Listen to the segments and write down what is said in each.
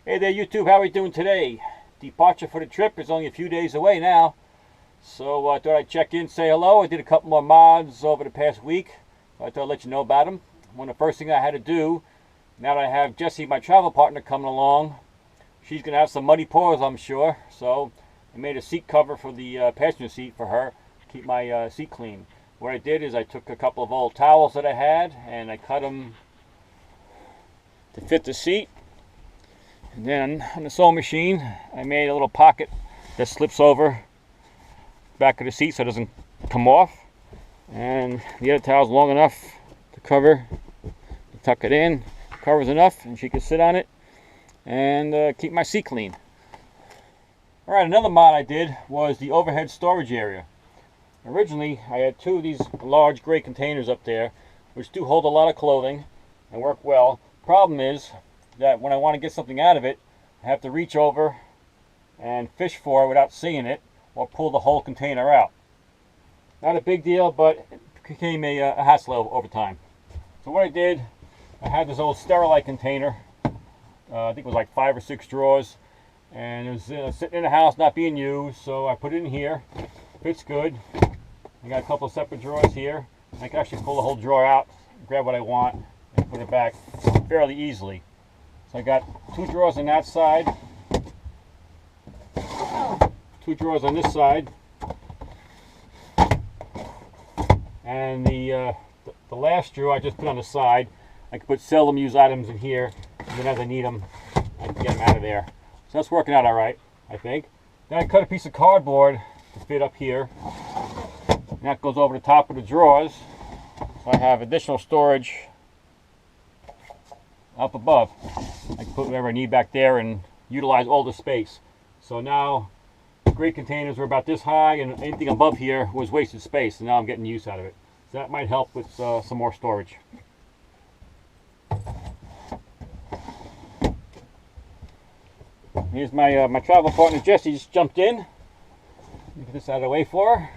Hey there YouTube, how are we doing today? Departure for the trip is only a few days away now. So I thought I'd check in, say hello. I did a couple more mods over the past week. So I thought I'd let you know about them. One of the first things I had to do, now that I have Jessie, my travel partner, coming along, she's going to have some muddy paws, I'm sure. So I made a seat cover for the passenger seat for her, to keep my seat clean. What I did is I took a couple of old towels that I had and I cut them to fit the seat. And then on the sewing machine, I made a little pocket that slips over the back of the seat so it doesn't come off. And the other towel's long enough to cover, to tuck it in, covers enough, and she can sit on it and keep my seat clean. Alright, another mod I did was the overhead storage area. Originally, I had two of these large gray containers up there, which do hold a lot of clothing and work well. Problem is that when I want to get something out of it, I have to reach over and fish for it without seeing it, or pull the whole container out. Not a big deal, but it became a hassle over time. So what I did, I had this old Sterilite container. I think it was like 5 or 6 drawers, and it was sitting in the house not being used, so I put it in here. Fits good. I got a couple of separate drawers here. I can actually pull the whole drawer out, grab what I want, and put it back fairly easily. So I got 2 drawers on that side, 2 drawers on this side, and the last drawer I just put on the side. I can put seldom used items in here, and then as I need them, I can get them out of there. So that's working out all right, I think. Then I cut a piece of cardboard to fit up here, and that goes over the top of the drawers, so I have additional storage up above. I can put whatever I need back there and utilize all the space. So now the gray containers were about this high, and anything above here was wasted space, and now I'm getting use out of it. So that might help with some more storage. Here's my travel partner Jessie, just jumped in. Get this out of the way for her.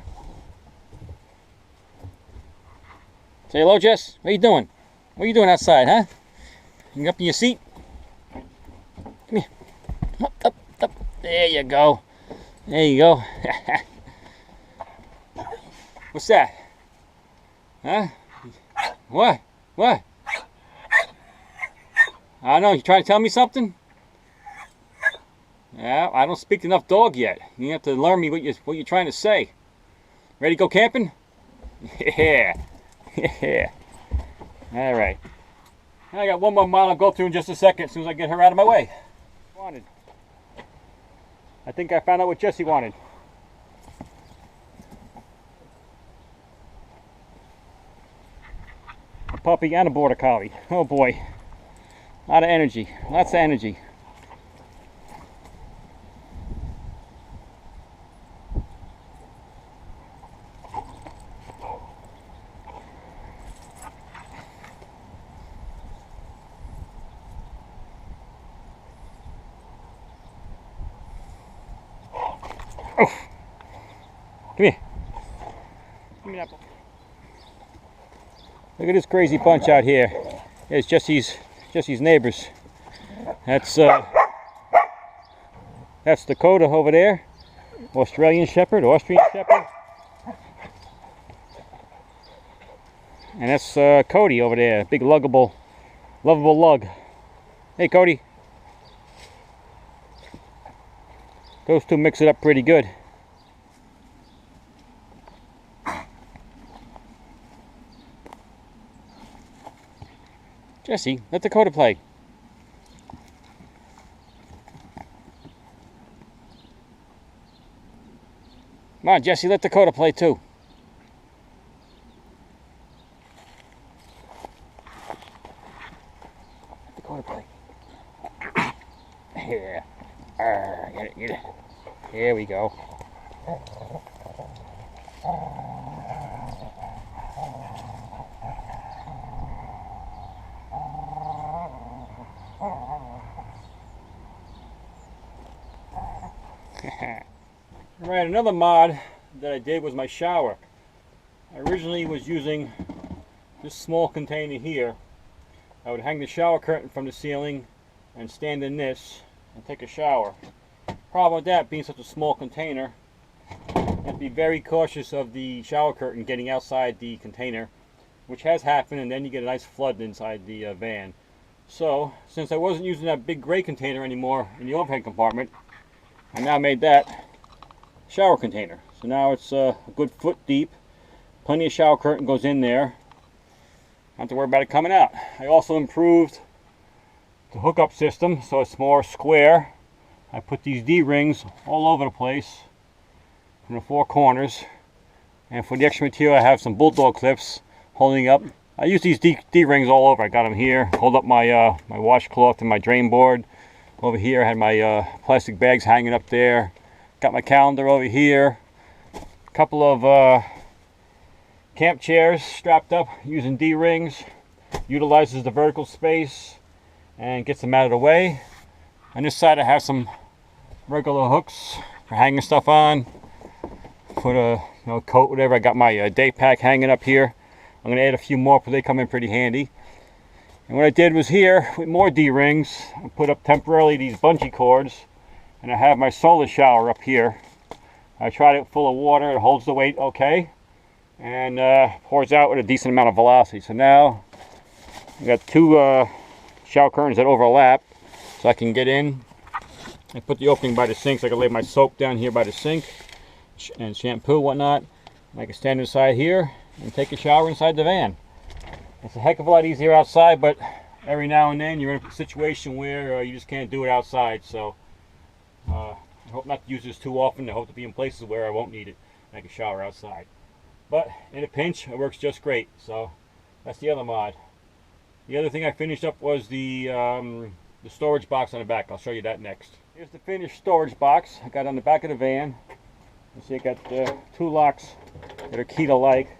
Say hello, Jess. What are you doing? What are you doing outside, huh? You up in your seat? Come here. Up. There you go. There you go. What's that? Huh? What? What? I don't know. You trying to tell me something? Yeah, I don't speak enough dog yet. You have to learn me what you're trying to say. Ready to go camping? Yeah. Yeah. All right. I got one more mile I'll go through in just a second as soon as I get her out of my way. I think I found out what Jessie wanted. A puppy and a border collie. Oh boy. A lot of energy. Lots of energy. Oh. Come here. Give me that book. Look at this crazy bunch out here. There's Jessie's neighbors. That's Dakota over there. Australian Shepherd. And that's Cody over there. Big lovable lug. Hey Cody. Those two mix it up pretty good. Jessie, let Dakota play. Come on, Jessie, let Dakota play too. Let Dakota play. Here. Get it. Here we go. Alright, another mod that I did was my shower. I originally was using this small container here. I would hang the shower curtain from the ceiling and stand in this, and take a shower. Problem with that being such a small container, you have to be very cautious of the shower curtain getting outside the container, which has happened, and then you get a nice flood inside the van. So, since I wasn't using that big gray container anymore in the overhead compartment, I now made that shower container. So now it's a good foot deep. Plenty of shower curtain goes in there. Don't have to worry about it coming out. I also improved the hookup system so it's more square. I put these D-rings all over the place in the four corners. And for the extra material, I have some bulldog clips holding up. I use these D-rings all over. I got them here. Hold up my my washcloth and my drain board. Over here, I had my plastic bags hanging up there. Got my calendar over here. A couple of camp chairs strapped up using D-rings. Utilizes the vertical space and gets them out of the way. On this side, I have some regular hooks for hanging stuff on. Put a coat, whatever. I got my day pack hanging up here. I'm going to add a few more because they come in pretty handy. And what I did was here, with more D-rings, I put up temporarily these bungee cords, and I have my solar shower up here. I tried it full of water. It holds the weight okay, and pours out with a decent amount of velocity. So now I got two shower curtains that overlap, so I can get in. I put the opening by the sink, so I can lay my soap down here by the sink and shampoo, whatnot. I can stand inside here and take a shower inside the van. It's a heck of a lot easier outside, but every now and then you're in a situation where you just can't do it outside. So I hope not to use this too often. I hope to be in places where I won't need it and I can shower outside. But in a pinch, it works just great. So that's the other mod. The other thing I finished up was the storage box on the back. I'll show you that next. Here's the finished storage box I got on the back of the van. You see I got two locks that are key to like.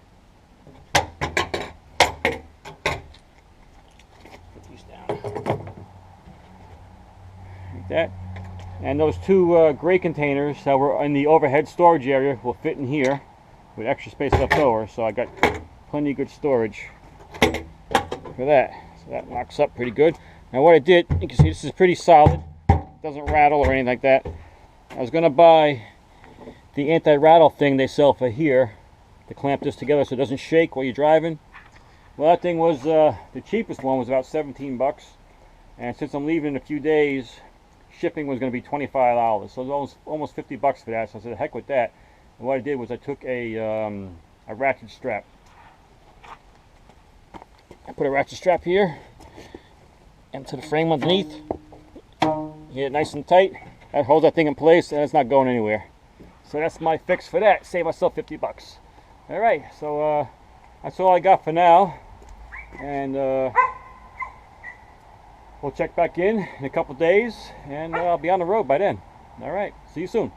That, and those two gray containers that were in the overhead storage area will fit in here with extra space left over, so I got plenty of good storage for that. So that locks up pretty good. Now what I did, you can see this is pretty solid, doesn't rattle or anything like that. I was going to buy the anti-rattle thing they sell for here to clamp this together so it doesn't shake while you're driving. Well, that thing was the cheapest one was about 17 bucks, and since I'm leaving in a few days, shipping was going to be $25, so it was almost 50 bucks for that. So I said, heck with that. And what I did was I took a ratchet strap. I put a ratchet strap here into the frame underneath. Get it nice and tight. That holds that thing in place, and it's not going anywhere. So that's my fix for that. Save myself 50 bucks. All right, so that's all I got for now, and we'll check back in a couple days, and I'll be on the road by then. All right, see you soon.